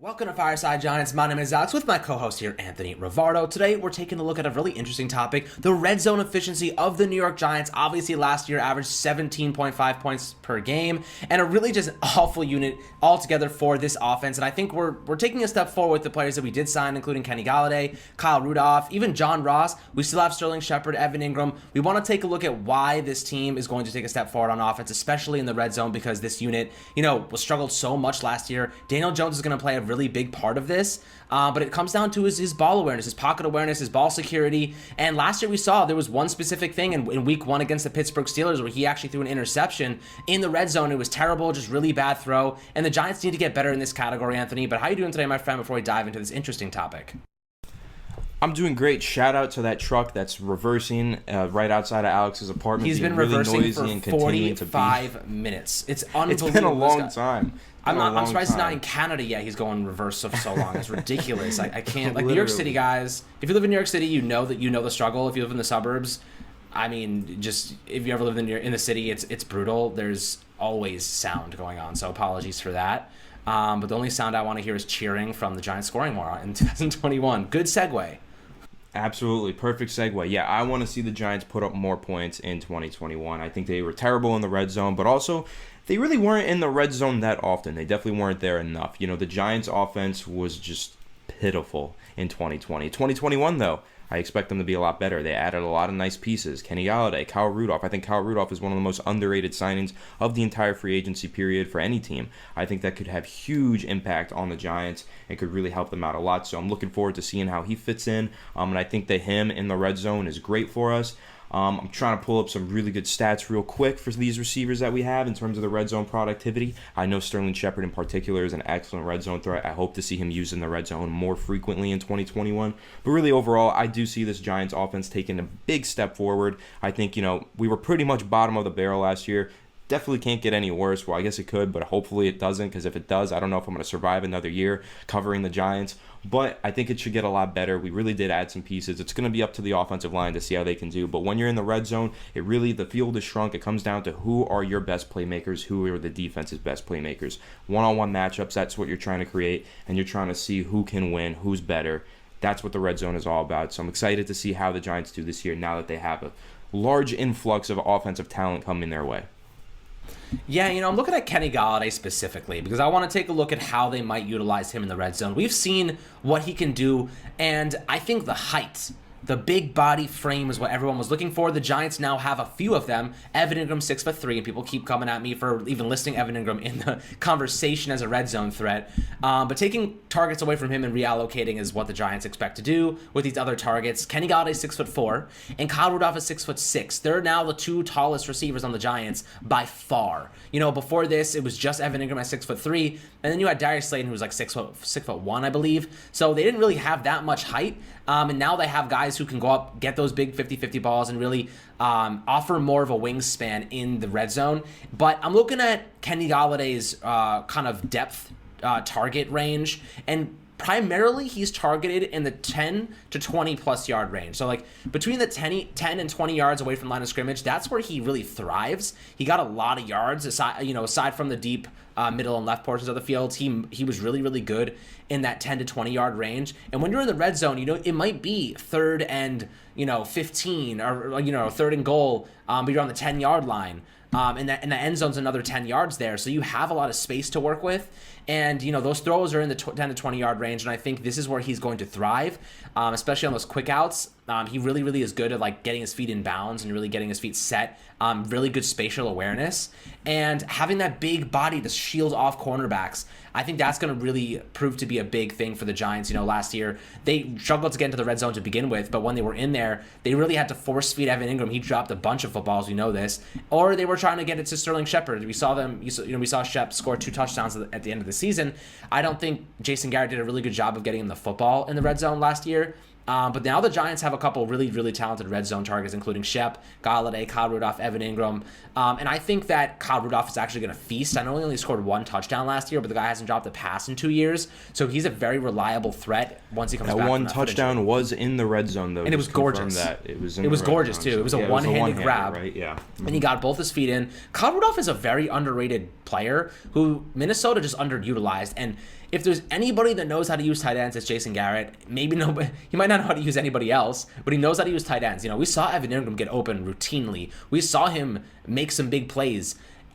Welcome to Fireside Giants. My name is Alex with my co-host here, Anthony Rivardo. Today, we're taking a look at a really interesting topic, the red zone efficiency of the New York Giants. Obviously, last year averaged 17.5 points per game, and a really just awful unit altogether for this offense. And I think we're taking a step forward with the players that we did sign, including Kenny Golladay, Kyle Rudolph, even John Ross. We still have Sterling Shepard, Evan Ingram. We want to take a look at why this team is going to take a step forward on offense, especially in the red zone, because this unit, was struggled so much last year. Daniel Jones is going to play a really big part of this, but it comes down to his ball awareness, his pocket awareness, his ball security. And last year we saw there was one specific thing in week 1 against the Pittsburgh Steelers where he actually threw an interception in the red zone. It was terrible, just really bad throw, and the Giants need to get better in this category, Anthony. But how are you doing today, my friend, before we dive into this interesting topic? I'm doing great. Shout out to that truck that's reversing right outside of Alex's apartment. He's been really reversing noisy for 45 minutes. It's unbelievable. It's been a long time. I'm surprised he's not in Canada yet. He's going reverse for so long. It's ridiculous. I can't. Like, New York City guys, if you live in New York City, you know the struggle. If you live in the suburbs, I mean, just if you ever lived in the city, it's brutal. There's always sound going on, so apologies for that. But the only sound I want to hear is cheering from the Giants scoring more in 2021. Good segue. Absolutely. Perfect segue. Yeah, I want to see the Giants put up more points in 2021. I think they were terrible in the red zone, but also they really weren't in the red zone that often. They definitely weren't there enough. The Giants' offense was just pitiful in 2020. 2021, though, I expect them to be a lot better. They added a lot of nice pieces. Kenny Golladay, Kyle Rudolph. I think Kyle Rudolph is one of the most underrated signings of the entire free agency period for any team. I think that could have huge impact on the Giants and could really help them out a lot. So I'm looking forward to seeing how he fits in. And I think that him in the red zone is great for us. I'm trying to pull up some really good stats real quick for these receivers that we have in terms of the red zone productivity. I know Sterling Shepard in particular is an excellent red zone threat. I hope to see him used in the red zone more frequently in 2021. But really overall, I do see this Giants offense taking a big step forward. I think, we were pretty much bottom of the barrel last year. Definitely can't get any worse. Well, I guess it could, but hopefully it doesn't, because if it does, I don't know if I'm going to survive another year covering the Giants. But I think it should get a lot better. We really did add some pieces. It's going to be up to the offensive line to see how they can do. But when you're in the red zone, the field is shrunk. It comes down to who are your best playmakers, who are the defense's best playmakers. One-on-one matchups, that's what you're trying to create, and you're trying to see who can win, who's better. That's what the red zone is all about. So I'm excited to see how the Giants do this year now that they have a large influx of offensive talent coming their way. Yeah, I'm looking at Kenny Golladay specifically because I want to take a look at how they might utilize him in the red zone. We've seen what he can do, and I think the height, the big body frame is what everyone was looking for. The Giants now have a few of them. Evan Ingram, 6'3", and people keep coming at me for even listing Evan Ingram in the conversation as a red zone threat. But taking targets away from him and reallocating is what the Giants expect to do with these other targets. Kenny Golladay is 6'4", and Kyle Rudolph is 6'6". They're now the two tallest receivers on the Giants by far. Before this, it was just Evan Ingram at 6'3", and then you had Darius Slayton, who was like 6'1", I believe. So they didn't really have that much height. And now they have guys who can go up, get those big 50-50 balls, and really offer more of a wingspan in the red zone. But I'm looking at Kenny Galladay's kind of depth target range, and primarily he's targeted in the 10 to 20 plus yard range. So like between the 10 and 20 yards away from line of scrimmage, that's where he really thrives. He got a lot of yards aside from the deep middle and left portions of the field. He was really, really good in that 10 to 20 yard range. And when you're in the red zone, it might be 3rd and 15 or third and goal, but you're on the 10 yard line. And the end zone's another 10 yards there. So you have a lot of space to work with. And, those throws are in the 10 to 20 yard range. And I think this is where he's going to thrive, especially on those quick outs. He really, really is good at getting his feet in bounds and really getting his feet set. Really good spatial awareness. And having that big body to shield off cornerbacks, I think that's going to really prove to be a big thing for the Giants. Last year, they struggled to get into the red zone to begin with, but when they were in there, they really had to force feed Evan Ingram. He dropped a bunch of footballs, we know this. Or they were trying to get it to Sterling Shepard. We saw Shep score 2 touchdowns at the end of the season. I don't think Jason Garrett did a really good job of getting him the football in the red zone last year. But now the Giants have a couple really, really talented red zone targets, including Shep, Golladay, Kyle Rudolph, Evan Ingram. And I think that Kyle Rudolph is actually going to feast. I know he only scored 1 touchdown last year, but the guy hasn't dropped a pass in 2 years. So he's a very reliable threat once he comes back. That one touchdown was in the red zone, though. And it was gorgeous. It was gorgeous, too. It was a one-handed grab. Right? Yeah. And he got both his feet in. Kyle Rudolph is a very underrated player who Minnesota just underutilized. And if there's anybody that knows how to use tight ends, it's Jason Garrett. Maybe nobody, he might not know how to use anybody else, but he knows how to use tight ends. We saw Evan Ingram get open routinely. We saw him make some big plays.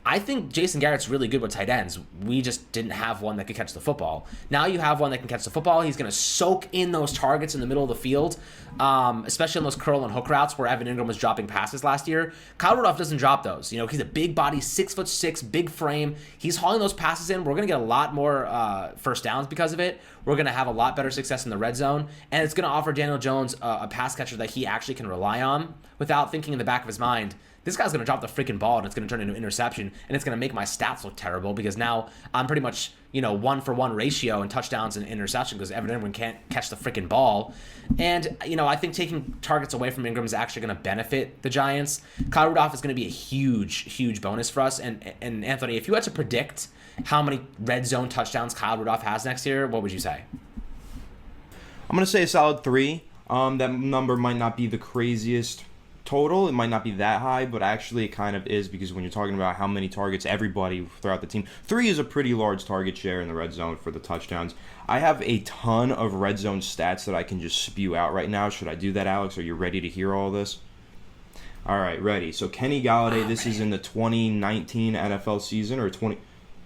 I think Jason Garrett's really good with tight ends. We just didn't have one that could catch the football. Now you have one that can catch the football. He's going to soak in those targets in the middle of the field, especially on those curl and hook routes where Evan Ingram was dropping passes last year. Kyle Rudolph doesn't drop those. He's a big body, 6'6", big frame. He's hauling those passes in. We're going to get a lot more first downs because of it. We're going to have a lot better success in the red zone, and it's going to offer Daniel Jones a pass catcher that he actually can rely on without thinking in the back of his mind, this guy's going to drop the freaking ball and it's going to turn into an interception, and it's going to make my stats look terrible because now I'm pretty much, 1-for-1 ratio in touchdowns and interception because Evan Ingram can't catch the freaking ball. And, I think taking targets away from Ingram is actually going to benefit the Giants. Kyle Rudolph is going to be a huge, huge bonus for us. And Anthony, if you had to predict how many red zone touchdowns Kyle Rudolph has next year, what would you say? I'm going to say a solid 3. That number might not be the craziest total. It might not be that high, but actually it kind of is, because when you're talking about how many targets everybody throughout the team, 3 is a pretty large target share in the red zone for the touchdowns. I have a ton of red zone stats that I can just spew out right now. Should I do that, Alex? Are you ready to hear all this? All right, ready. So Kenny Golladay, this is in the 2019 NFL season, or 20.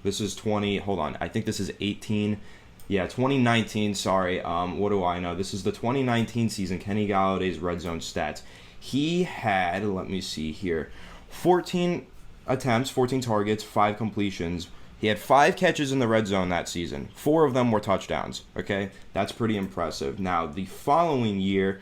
This is 20. Hold on. I think this is 18. Yeah, 2019. Sorry. What do I know? This is the 2019 season. Kenny Galladay's red zone stats. He had, let me see here, 14 attempts, 14 targets, 5 completions. He had 5 catches in the red zone that season. 4 of them were touchdowns, okay? That's pretty impressive. Now, the following year,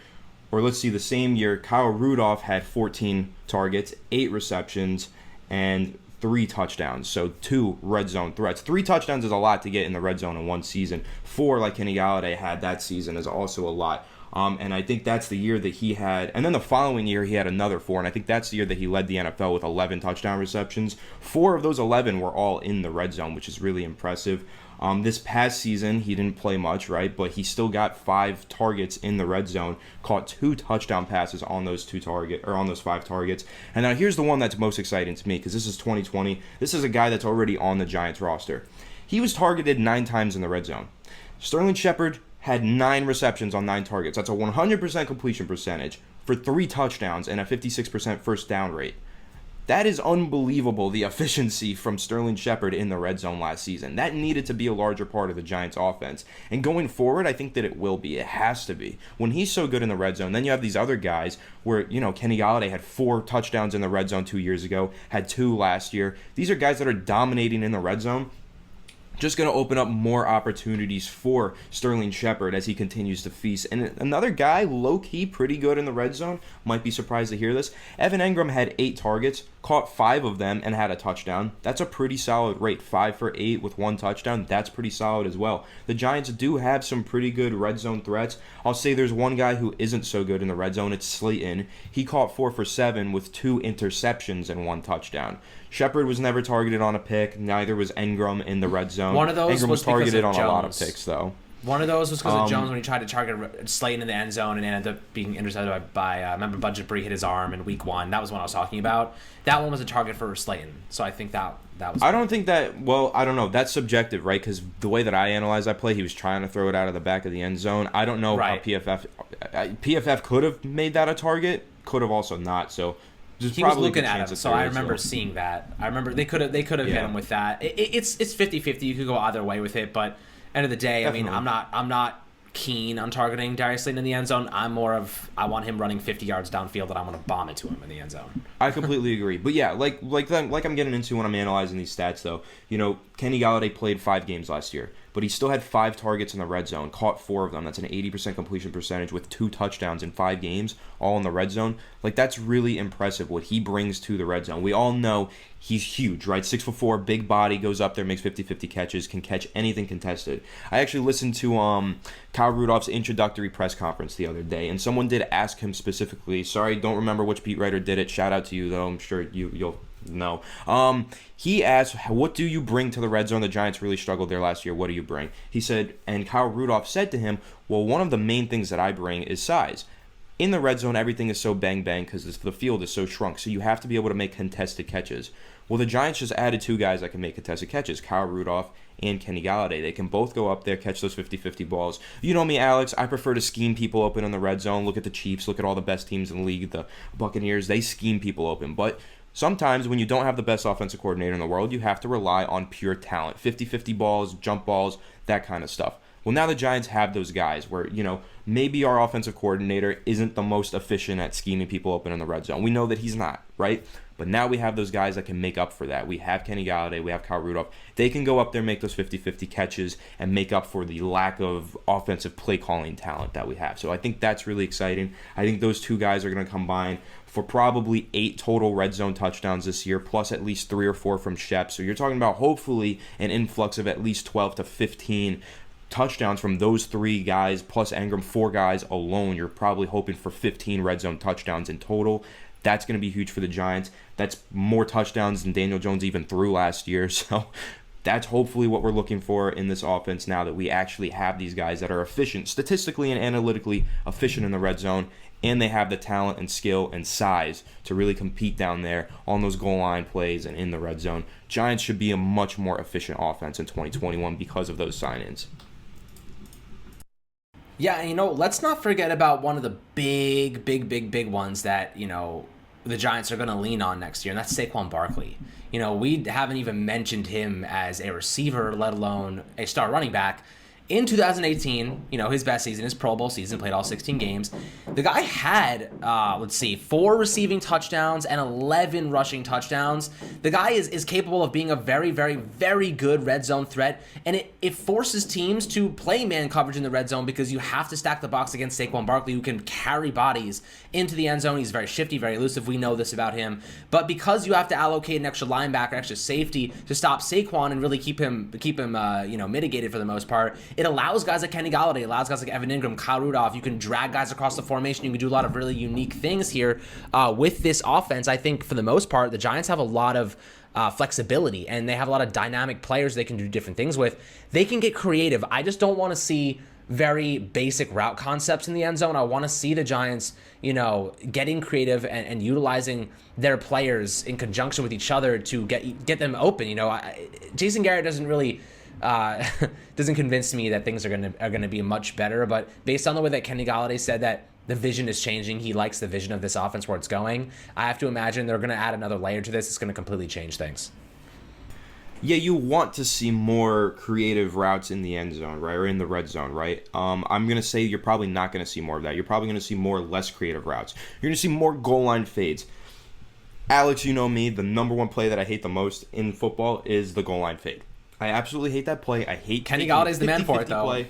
or let's see, the same year, Kyle Rudolph had 14 targets, 8 receptions, and 3 touchdowns. So 2 red zone threats. 3 touchdowns is a lot to get in the red zone in one season. 4, like Kenny Golladay had that season, is also a lot. And I think that's the year that he had, and then the following year he had another 4, and I think that's the year that he led the NFL with 11 touchdown receptions. 4 of those 11 were all in the red zone, which is really impressive. This past season, he didn't play much, right? But he still got 5 targets in the red zone, caught 2 touchdown passes on those 5 targets. And now here's the one that's most exciting to me, because this is 2020. This is a guy that's already on the Giants roster. He was targeted 9 times in the red zone. Sterling Shepard had 9 receptions on 9 targets. That's a 100% completion percentage for 3 touchdowns and a 56% first down rate. That is unbelievable, the efficiency from Sterling Shepard in the red zone last season. That needed to be a larger part of the Giants' offense. And going forward, I think that it will be. It has to be. When he's so good in the red zone, then you have these other guys where, Kenny Golladay had 4 touchdowns in the red zone 2 years ago, had 2 last year. These are guys that are dominating in the red zone. Just going to open up more opportunities for Sterling Shepard as he continues to feast. And another guy, low-key, pretty good in the red zone, might be surprised to hear this. Evan Ingram had 8 targets, caught 5 of them, and had a touchdown. That's a pretty solid rate. 5 for 8 with 1 touchdown. That's pretty solid as well. The Giants do have some pretty good red zone threats. I'll say there's one guy who isn't so good in the red zone. It's Slayton. He caught 4 for 7 with 2 interceptions and 1 touchdown. Shepard was never targeted on a pick. Neither was Ingram in the red zone. One of those Ingram was targeted on Jones. A lot of picks, though. One of those was because of Jones when he tried to target Slayton in the end zone and ended up being intercepted by remember Budget Bree hit his arm in week 1. That was what I was talking about. That one was a target for Slayton. So I think that was... I don't think that... Well, I don't know. That's subjective, right? Because the way that I analyze that play, he was trying to throw it out of the back of the end zone. I don't know how PFF could have made that a target. Could have also not, so... He was looking at him, so I remember seeing that. I remember they could have hit him with that. It's 50-50. You could go either way with it, but end of the day, definitely. I mean, I'm not keen on targeting Darius Slayton in the end zone. I'm more of I want him running 50 yards downfield, and I'm going to bomb it to him in the end zone. I completely agree. But yeah, like I'm getting into when I'm analyzing these stats, though. Kenny Golladay played 5 games last year, but he still had 5 targets in the red zone, caught 4 of them. That's an 80% completion percentage with 2 touchdowns in 5 games, all in the red zone. Like, that's really impressive what he brings to the red zone. We all know he's huge, right? 6'4", big body, goes up there, makes 50-50 catches, can catch anything contested. I actually listened to Kyle Rudolph's introductory press conference the other day, and someone did ask him specifically. Sorry, don't remember which beat writer did it. Shout out to you, though. I'm sure you'll know. He asked, what do you bring to the red zone? The Giants really struggled there last year. What do you bring? He said, and Kyle Rudolph said to him, well, one of the main things that I bring is size. in the red zone, everything is so bang-bang because the field is so shrunk. So you have to be able to make contested catches. Well, the Giants just added 2 guys that can make contested catches, Kyle Rudolph and Kenny Golladay. They can both go up there, catch those 50-50 balls. You know me, Alex. I prefer to scheme people open in the red zone. Look at the Chiefs. Look at all the best teams in the league. The Buccaneers, they scheme people open. But sometimes when you don't have the best offensive coordinator in the world, you have to rely on pure talent. 50-50 balls, jump balls, that kind of stuff. Well, now the Giants have those guys where, maybe our offensive coordinator isn't the most efficient at scheming people open in the red zone. We know that he's not, right? But now we have those guys that can make up for that. We have Kenny Golladay, we have Kyle Rudolph. They can go up there, make those 50-50 catches, and make up for the lack of offensive play calling talent that we have. So I think that's really exciting. I think those 2 guys are going to combine for probably 8 total red zone touchdowns this year, plus at least 3 or 4 from Shep. So you're talking about hopefully an influx of at least 12 to 15 touchdowns from those 3 guys, plus Engram, 4 guys alone. You're probably hoping for 15 red zone touchdowns in total. That's going to be huge for the Giants. That's more touchdowns than Daniel Jones even threw last year. So that's hopefully what we're looking for in this offense now that we actually have these guys that are efficient, statistically and analytically efficient in the red zone, and they have the talent and skill and size to really compete down there on those goal line plays and in the red zone. Giants should be a much more efficient offense in 2021 because of those sign-ins. Yeah, and let's not forget about one of the big ones that, the Giants are going to lean on next year, and that's Saquon Barkley. We haven't even mentioned him as a receiver, let alone a star running back. In 2018, his best season, his Pro Bowl season, played all 16 games. The guy had, 4 receiving touchdowns and 11 rushing touchdowns. The guy is capable of being a very, very, very good red zone threat, and it forces teams to play man coverage in the red zone because you have to stack the box against Saquon Barkley, who can carry bodies into the end zone. He's very shifty, very elusive. We know this about him. But because you have to allocate an extra linebacker, extra safety to stop Saquon and really keep him mitigated for the most part, it allows guys like Kenny Golladay, allows guys like Evan Ingram, Kyle Rudolph. You can drag guys across the formation. You can do a lot of really unique things here with this offense. I think for the most part, the Giants have a lot of flexibility, and they have a lot of dynamic players they can do different things with. They can get creative. I just don't want to see very basic route concepts in the end zone. I want to see the Giants, getting creative and utilizing their players in conjunction with each other to get them open. Jason Garrett doesn't really doesn't convince me that things are gonna be much better. But based on the way that Kenny Golladay said that the vision is changing, he likes the vision of this offense where it's going, I have to imagine they're gonna add another layer to this. It's gonna completely change things. Yeah, you want to see more creative routes in the end zone, right, or in the red zone, right? I'm going to say you're probably not going to see more of that. You're probably going to see more less creative routes. You're going to see more goal line fades. Alex, you know me, the number one play that I hate the most in football is the goal line fade. I absolutely hate that play. I hate Kenny Galladay's the man for it, though.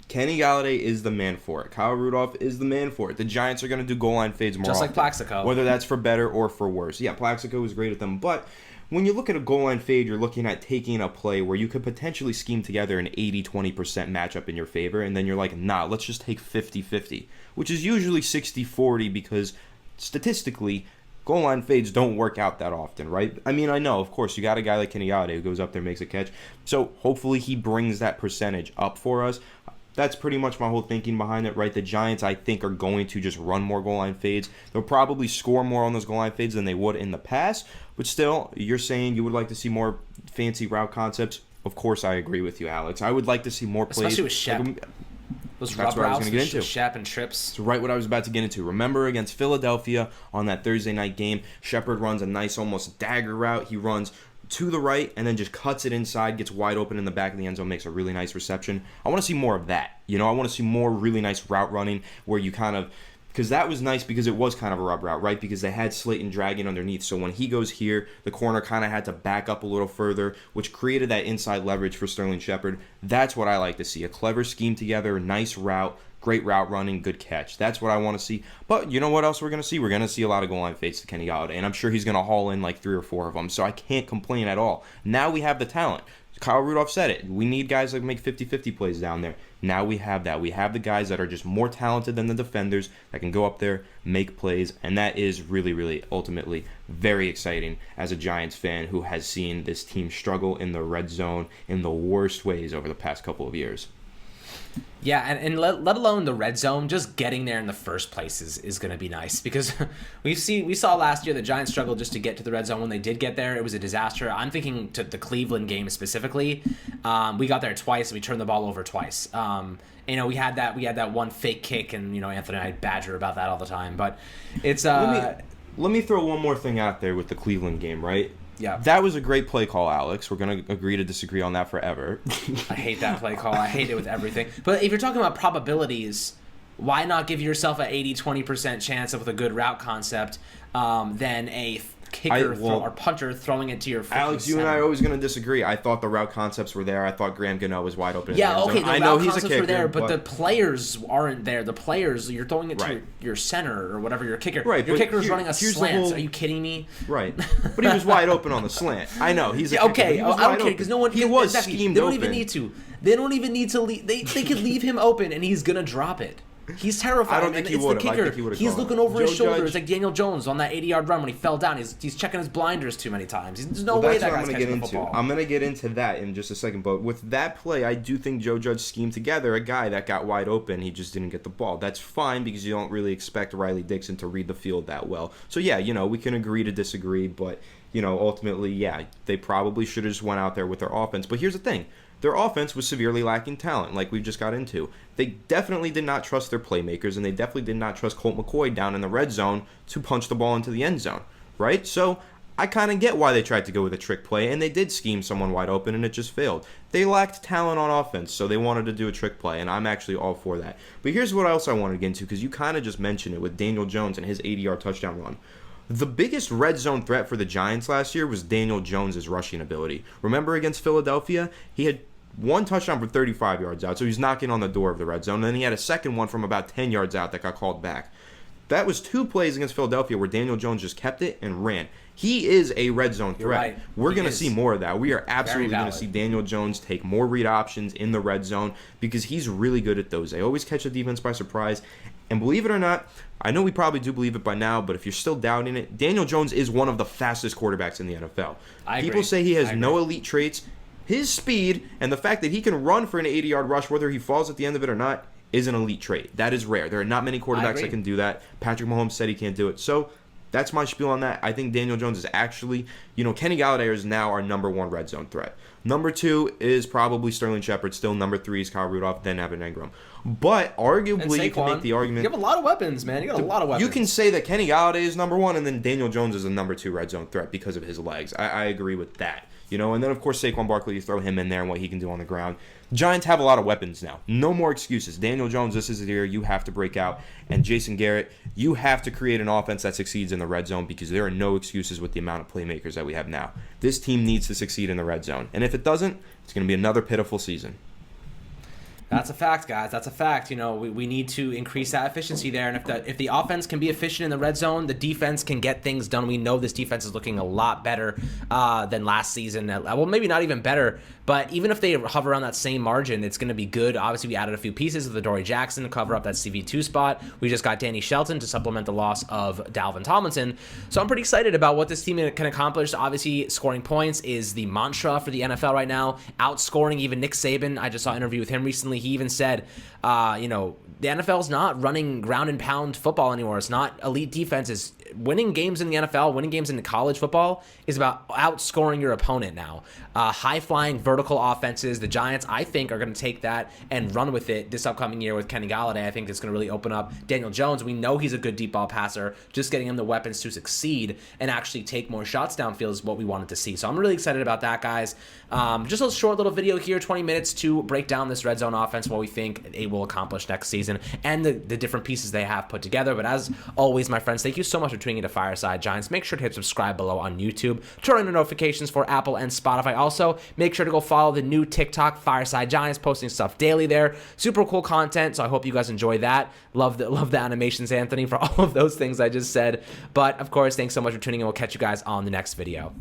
Kenny Golladay is the man for it. Kyle Rudolph is the man for it. The Giants are going to do goal line fades more just often, like Plaxico. whether that's for better or for worse. Yeah, Plaxico was great at them, but when you look at a goal line fade, you're looking at taking a play where you could potentially scheme together an 80-20% matchup in your favor, and then you're like, nah, let's just take 50-50, which is usually 60-40 because statistically, goal line fades don't work out that often, right? I mean, I know, of course, you got a guy like Kenny Golladay who goes up there and makes a catch, so hopefully he brings that percentage up for us. That's pretty much my whole thinking behind it, right? The Giants, I think, are going to just run more goal line fades. They'll probably score more on those goal line fades than they would in the past. But still, you're saying you would like to see more fancy route concepts. Of course, I agree with you, Alex. I would like to see more plays. Especially with Shep. Those that's what I was going to get into. Shep and trips. It's right what I was about to get into. Remember against Philadelphia on that Thursday night game, Shepard runs a nice almost dagger route. He runs to the right and then just cuts it inside, gets wide open in the back of the end zone, makes a really nice reception. I want to see more of that. I want to see more really nice route running where you kind of, because that was nice because it was kind of a rub route, right? Because they had Slayton dragging underneath. So when he goes here, the corner kind of had to back up a little further, which created that inside leverage for Sterling Shepard. That's what I like to see. A clever scheme together, nice route, great route running, good catch. That's what I want to see. But you know what else we're going to see? We're going to see a lot of goal line fades to Kenny Golladay, and I'm sure he's going to haul in like 3 or 4 of them, so I can't complain at all. Now we have the talent. Kyle Rudolph said it. We need guys that make 50-50 plays down there. Now we have that. We have the guys that are just more talented than the defenders that can go up there, make plays, and that is really, really ultimately very exciting as a Giants fan who has seen this team struggle in the red zone in the worst ways over the past couple of years. Yeah, and let alone the red zone, just getting there in the first place is going to be nice, because we saw last year the Giants struggled just to get to the red zone. When they did get there, it was a disaster. I'm thinking to the Cleveland game specifically. We got there twice, and we turned the ball over twice. We had that one fake kick, and Anthony and I badger about that all the time. But it's let me throw one more thing out there with the Cleveland game, right? Yeah. That was a great play call, Alex. We're going to agree to disagree on that forever. I hate that play call. I hate it with everything. But if you're talking about probabilities, why not give yourself an 80-20% chance with a good route concept than a kicker or punter throwing it to your Alex, you and I are always going to disagree. I thought the route concepts were there. I thought Graham Gano was wide open. Yeah, okay, I know he's a kicker, were there, but the players aren't there. The players, you're throwing it to your center or whatever, your kicker. Right, your kicker's running a slant. Are you kidding me? Right. But he was wide open on the slant. I know. He's a kicker, okay, I don't care, because no one... He was schemed They don't open. even need to. They don't even need to leave. They could leave him open, and he's going to drop it. He's terrifying. I don't think he would have. I think he would have. He's looking over his shoulder. It's like Daniel Jones on that 80-yard run when he fell down. He's checking his blinders too many times. There's no way that guy's catching the football. I'm going to get into that in just a second. But with that play, I do think Joe Judge schemed together a guy that got wide open. He just didn't get the ball. That's fine, because you don't really expect Riley Dixon to read the field that well. So, yeah, we can agree to disagree. But, ultimately, yeah, they probably should have just went out there with their offense. But here's the thing. Their offense was severely lacking talent, like we've just got into. They definitely did not trust their playmakers, and they definitely did not trust Colt McCoy down in the red zone to punch the ball into the end zone, right? So I kind of get why they tried to go with a trick play, and they did scheme someone wide open, and it just failed. They lacked talent on offense, so they wanted to do a trick play, and I'm actually all for that. But here's what else I wanted to get into, because you kind of just mentioned it with Daniel Jones and his 80-yard touchdown run. The biggest red zone threat for the Giants last year was Daniel Jones' rushing ability. Remember against Philadelphia? He had one touchdown from 35 yards out, so he's knocking on the door of the red zone. And then he had a second one from about 10 yards out that got called back. That was 2 plays against Philadelphia where Daniel Jones just kept it and ran. He is a red zone threat. Right. We're going to see more of that. We are absolutely going to see Daniel Jones take more read options in the red zone, because he's really good at those. They always catch the defense by surprise. And believe it or not, I know we probably do believe it by now, but if you're still doubting it, Daniel Jones is one of the fastest quarterbacks in the NFL. People say he has no elite traits. His speed and the fact that he can run for an 80-yard rush, whether he falls at the end of it or not, is an elite trait. That is rare. There are not many quarterbacks that can do that. Patrick Mahomes said he can't do it. So that's my spiel on that. I think Daniel Jones is actually, Kenny Golladay is now our number 1 red zone threat. Number 2 is probably Sterling Shepard. Still number 3 is Kyle Rudolph, then Evan Engram. But arguably, you can make the argument. You have a lot of weapons, man. You got a lot of weapons. You can say that Kenny Golladay is number 1, and then Daniel Jones is a number 2 red zone threat because of his legs. I agree with that. And then, of course, Saquon Barkley, you throw him in there and what he can do on the ground. Giants have a lot of weapons now. No more excuses. Daniel Jones, this is the year you have to break out. And Jason Garrett, you have to create an offense that succeeds in the red zone, because there are no excuses with the amount of playmakers that we have now. This team needs to succeed in the red zone. And if it doesn't, it's going to be another pitiful season. That's a fact, guys. That's a fact. We need to increase that efficiency there. And if the offense can be efficient in the red zone, the defense can get things done. We know this defense is looking a lot better than last season. Well, maybe not even better, but even if they hover around that same margin, it's going to be good. Obviously, we added a few pieces with Adoree Jackson to cover up that CV2 spot. We just got Danny Shelton to supplement the loss of Dalvin Tomlinson. So I'm pretty excited about what this team can accomplish. Obviously, scoring points is the mantra for the NFL right now. Outscoring even Nick Saban. I just saw an interview with him recently. He even said, the NFL's not running ground and pound football anymore. It's not elite defenses. Winning games in the NFL, winning games in college football is about outscoring your opponent now. High-flying vertical offenses. The Giants, I think, are going to take that and run with it this upcoming year with Kenny Golladay. I think it's going to really open up Daniel Jones. We know he's a good deep ball passer. Just getting him the weapons to succeed and actually take more shots downfield is what we wanted to see. So I'm really excited about that, guys. Just a short little video here, 20 minutes to break down this red zone offense, what we think it will accomplish next season, and the different pieces they have put together. But as always, my friends, thank you so much for tuning into Fireside Giants. Make sure to hit subscribe below on YouTube. Turn on the notifications for Apple and Spotify. Also, make sure to go follow the new TikTok, Fireside Giants, posting stuff daily there. Super cool content, so I hope you guys enjoy that. Love the animations, Anthony, for all of those things I just said. But, of course, thanks so much for tuning in. We'll catch you guys on the next video.